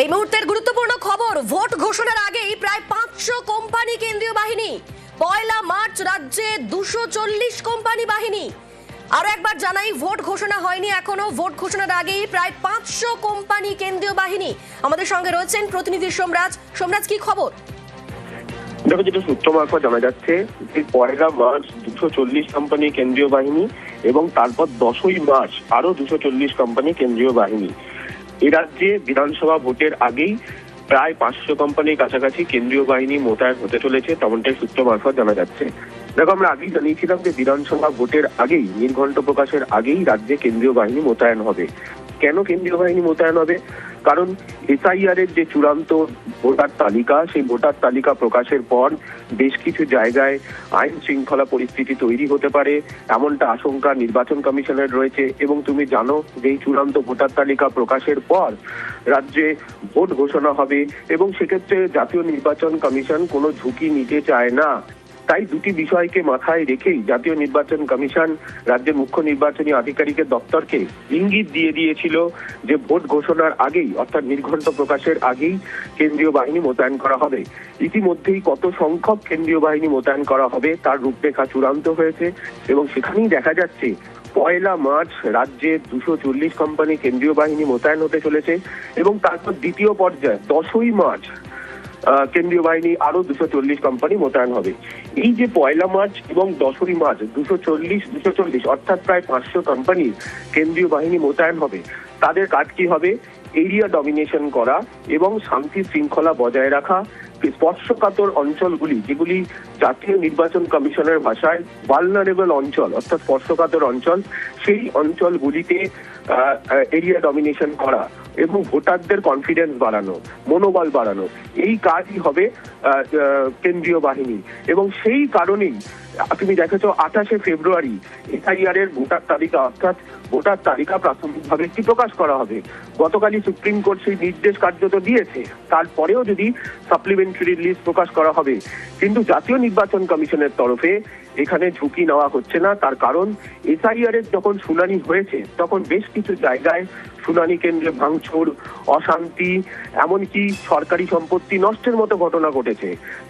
এই মুহূর্তের গুরুত্বপূর্ণ খবর, ভোট ঘোষণার আগেই প্রায় 500 কোম্পানি কেন্দ্রীয় বাহিনী। পয়লা মার্চ রাজ্যে 240 কোম্পানি বাহিনী। আরো একবার জানাই, ভোট ঘোষণা হয়নি এখনো, ভোট ঘোষণার আগেই প্রায় 500 কোম্পানি কেন্দ্রীয় বাহিনী। আমাদের সঙ্গে রয়েছেন প্রতিনিধি সোমরাজ। সোমরাজ, কি খবর? দেখো, যেটা সূত্র মারফত জানা যাচ্ছে যে পয়লা মার্চ 240 কোম্পানি কেন্দ্রীয় বাহিনী এবং তারপর 10ই মার্চ আরো 240 কোম্পানি কেন্দ্রীয় বাহিনী। এ রাজ্যে বিধানসভা ভোটের আগেই প্রায় 500 কোম্পানির কাছাকাছি কেন্দ্রীয় বাহিনী মোতায়েন হতে চলেছে, তেমনটাই সূত্র মারফত জানা যাচ্ছে। দেখো, আমরা আগেই জানিয়েছিলাম যে বিধানসভা ভোটের আগেই, নির্ঘণ্ট প্রকাশের আগেই রাজ্যে কেন্দ্রীয় বাহিনী মোতায়েন হবে। কেন কেন্দ্রীয় বাহিনী মোতায়েন হবে? কারণ এসআইআর এর যে চূড়ান্ত ভোটার তালিকা, সেই ভোটার তালিকা প্রকাশের পর বেশ কিছু জায়গায় আইন শৃঙ্খলা পরিস্থিতি তৈরি হতে পারে, এমনটা আশঙ্কা নির্বাচন কমিশনের রয়েছে। এবং তুমি জানো যে এই চূড়ান্ত ভোটার তালিকা প্রকাশের পর রাজ্যে ভোট ঘোষণা হবে এবং সেক্ষেত্রে জাতীয় নির্বাচন কমিশন কোনো ঝুঁকি নিতে চায় না। তাই দুটি বিষয়কে মাথায় রেখেই জাতীয় নির্বাচন কমিশন রাজ্যের মুখ্য নির্বাচনী আধিকারিকের দপ্তরকে ইঙ্গিত দিয়ে দিয়েছিল যে ভোট ঘোষণার আগেই, অর্থাৎ নির্ঘণ্ট প্রকাশের আগেই কেন্দ্রীয় বাহিনী মোতায়েন করা হবে। ইতিমধ্যেই কত সংখ্যক কেন্দ্রীয় বাহিনী মোতায়েন করা হবে তার রূপরেখা চূড়ান্ত হয়েছে এবং সেখানেই দেখা যাচ্ছে পয়লা মার্চ রাজ্যে 240 কোম্পানি কেন্দ্রীয় বাহিনী মোতায়েন হতে চলেছে এবং তারপর দ্বিতীয় পর্যায়ে 10ই মার্চ কেন্দ্রীয় বাহিনী আরো 240 কোম্পানি মোতায়েন হবে। এই যে পয়লা মার্চ এবং 10ই মার্চ 240 অর্থাৎ প্রায় 500 কোম্পানি কেন্দ্রীয় বাহিনী মোতায়েন হবে, তাদের কাজ কি হবে? এরিয়া ডমিনেশন করা এবং শান্তি শৃঙ্খলা বজায় রাখা। স্পর্শকাতর অঞ্চলগুলি, যেগুলি জাতীয় নির্বাচন কমিশনের ভাষায় ভালনারেবল অঞ্চল, অর্থাৎ স্পর্শকাতর অঞ্চল, সেই অঞ্চলগুলিতে এরিয়া ডমিনেশন করা এবং ভোটারদের কনফিডেন্স বাড়ানো, মনোবল বাড়ানো, এই কাজই হবে কেন্দ্রীয় বাহিনী। এবং সেই কারণেই তুমি দেখেছো 28শে ফেব্রুয়ারি এসআইআর এর ভোটার তালিকা, অর্থাৎ ভোটার তালিকা প্রাথমিকভাবে একটি প্রকাশ করা হবে। গতকালই সুপ্রিম কোর্ট সেই নির্দেশ কার্যত দিয়েছে, তারপরেও যদি সাপ্লিমেন্টারি লিস্ট প্রকাশ করা হবে, কিন্তু জাতীয় নির্বাচন কমিশনের তরফে এখানে ঝুঁকি নেওয়া হচ্ছে না। তার কারণ এসআইআর এর যখন শুনানি হয়েছে তখন বেশ কিছু জায়গায় শুনানি কেন্দ্রে ভাঙচুর, অশান্তি, এমনকি সরকারি সম্পত্তি নষ্টের মতো ঘটনা ঘটেছে।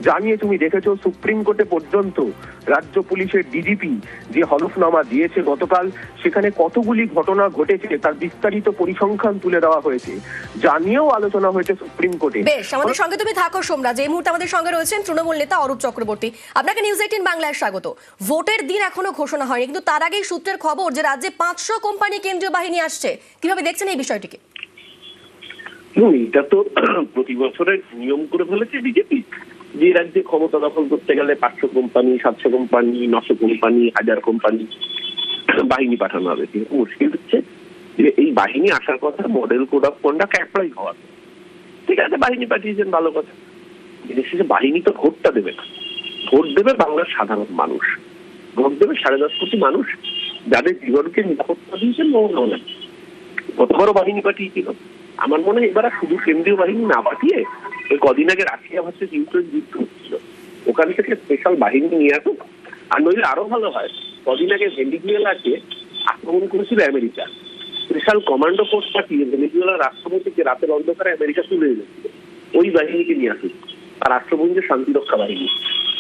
জানিয়ে তুমি দেখেছো সুপ্রিম কোর্টে পর্যন্ত রাজ্য পুলিশের ডিজিপি যে হলফনামা দিয়েছে গতকাল, সেখানে কতগুলি ঘটনা ঘটেছে তার বিস্তারিত পরিসংখ্যান তুলে দেওয়া হয়েছে, জানিয়েও আলোচনা হয়েছে সুপ্রিম কোর্টে। বেশ, আমাদের সঙ্গে তুমি থাকো সোমরাজ। এই মুহূর্তে আমাদের সঙ্গে রয়েছেন তৃণমূল নেতা অরূপ চক্রবর্তী। আপনাকে নিউজ 18 বাংলায় স্বাগত। ভোটের দিন এখনো ঘোষণা হয়নি, কিন্তু তার আগেই সূত্রের খবর যে রাজ্যে 500 কোম্পানি কেন্দ্রীয় বাহিনী আসছে। কিভাবে দেখছেন এই বিষয়টিকে? এটা তো প্রতি বছরের নিয়ম করে ফেলেছে বিজেপি, যে রাজ্যে ক্ষমতা দখল করতে গেলে 500 কোম্পানি, 700 কোম্পানি, 900 কোম্পানি, 1000 কোম্পানি বাহিনী পাঠানো হবে। কিন্তু মুশকিল হচ্ছে যে এই বাহিনী আসার কথা model code of conduct apply হওয়ার। ঠিক আছে, বাহিনী পাঠিয়েছেন, ভালো কথা। শেষে বাহিনী তো ভোটটা দেবে না, ভোট দেবে বাংলার সাধারণ মানুষ, ভোট দেবে 10.5 কোটি মানুষ, যাদের জীবনকে নিরাপত্তা দিয়েছেন মমতা ব্যানার্জি। কত বড় বাহিনী পাঠিয়েছিল। আমার মনে হয় এবার শুধু কেন্দ্রীয় বাহিনী না পাঠিয়ে, ওই কদিন আগে রাশিয়া ভার্সেস ইউক্রেন যুদ্ধ হচ্ছিল, ওখান থেকে স্পেশাল বাহিনী নিয়ে আসুক। আর নইলে আরো ভালো হয়, কদিন আগে ভেনেজুয়েলাকে আক্রমণ করেছিল আমেরিকা, স্পেশাল কমান্ডো ফোর্স পাঠিয়ে ভেনেজুয়েলার রাষ্ট্রপতিকে রাতের অন্ধকারে আমেরিকা তুলে এনেছিল, ওই বাহিনীকে নিয়ে আসুক। আর রাষ্ট্রপুঞ্জের শান্তিরক্ষা বাহিনী।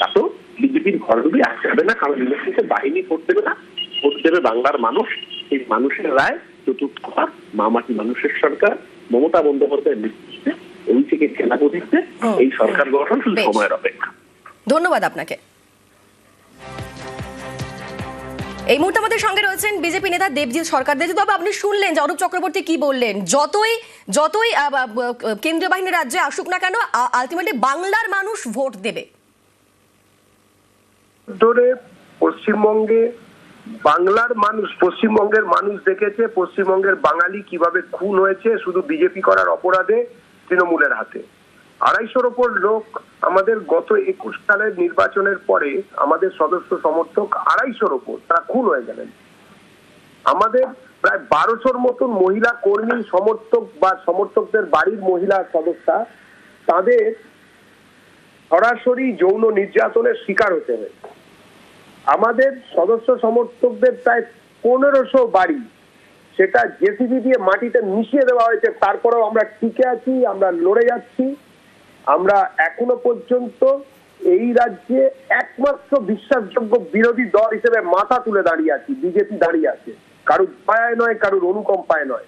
তাতেও বিজেপির ঘরগুলি আসবে না, কারণ ইলেকশনের বাহিনী ভোট দেবে না, ভোট দেবে বাংলার মানুষ। এই মানুষের রায় চতুর্থবার মামাটি মানুষের সরকার, মমতা বন্দ্যোপাধ্যায়ের নেতৃত্বে, ওই থেকে সেনাপতিত্বে এই সরকার গঠন শুধু সময়ের অপেক্ষা। ধন্যবাদ আপনাকে। এই মুহূর্তে আমাদের সঙ্গে রয়েছেন বিজেপি নেতা দেবজিৎ সরকার। তবে আপনি শুনলেন যে অরূপ চক্রবর্তী কি বললেন। যতই কেন্দ্রীয় বাহিনী রাজ্যে আসুক না কেন, আলটিমেটলি বাংলার মানুষ ভোট দেবে। ধরে পশ্চিমবঙ্গে বাংলার মানুষ, পশ্চিমবঙ্গের মানুষ দেখেছে পশ্চিমবঙ্গের বাঙালি কিভাবে খুন হয়েছে শুধু বিজেপি করার অপরাধে তৃণমূলের হাতে। 250-র ওপর লোক আমাদের গত 21 সালের নির্বাচনের পরে, আমাদের সদস্য সমর্থক 250-র ওপর তারা খুন হয়ে গেলেন। আমাদের প্রায় 1200-র মতন মহিলা কর্মী সমর্থক বা সমর্থকদের বাড়ির মহিলা সদস্যা, তাদের সরাসরি যৌন নির্যাতনের শিকার হতে হয়েছে। আমাদের সদস্য সমর্থকদের প্রায় 1500 বাড়ি সেটা জেসিবি দিয়ে মাটিতে মিশিয়ে দেওয়া হয়েছে, তারপরেও আমরা টিকে আছি, আমরা লড়ে যাচ্ছি। আমরা এখনো পর্যন্ত এই রাজ্যে একমাত্র বিশ্বাসযোগ্য বিরোধী দল হিসেবে মাথা তুলে দাঁড়িয়ে আছি, বিজেপি দাঁড়িয়ে আছে, কারুর দয়ায় নয়, কারুর অনুকম্পায় নয়।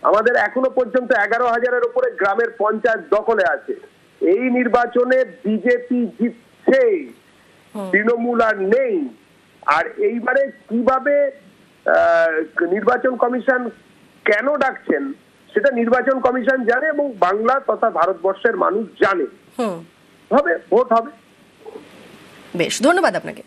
আমাদের এখনো পর্যন্ত 11,000-এর উপরে গ্রামের পঞ্চায়েত দখলে আছে। এই নির্বাচনে বিজেপি জিতছে, তৃণমূল আর নেই। আর এইবারে কিভাবে নির্বাচন কমিশন কেন ডাকছেন সেটা নির্বাচন কমিশন জানে এবং বাংলা তথা ভারতবর্ষের মানুষ জানে। হবে, ভোট হবে। বেশ, ধন্যবাদ আপনাকে।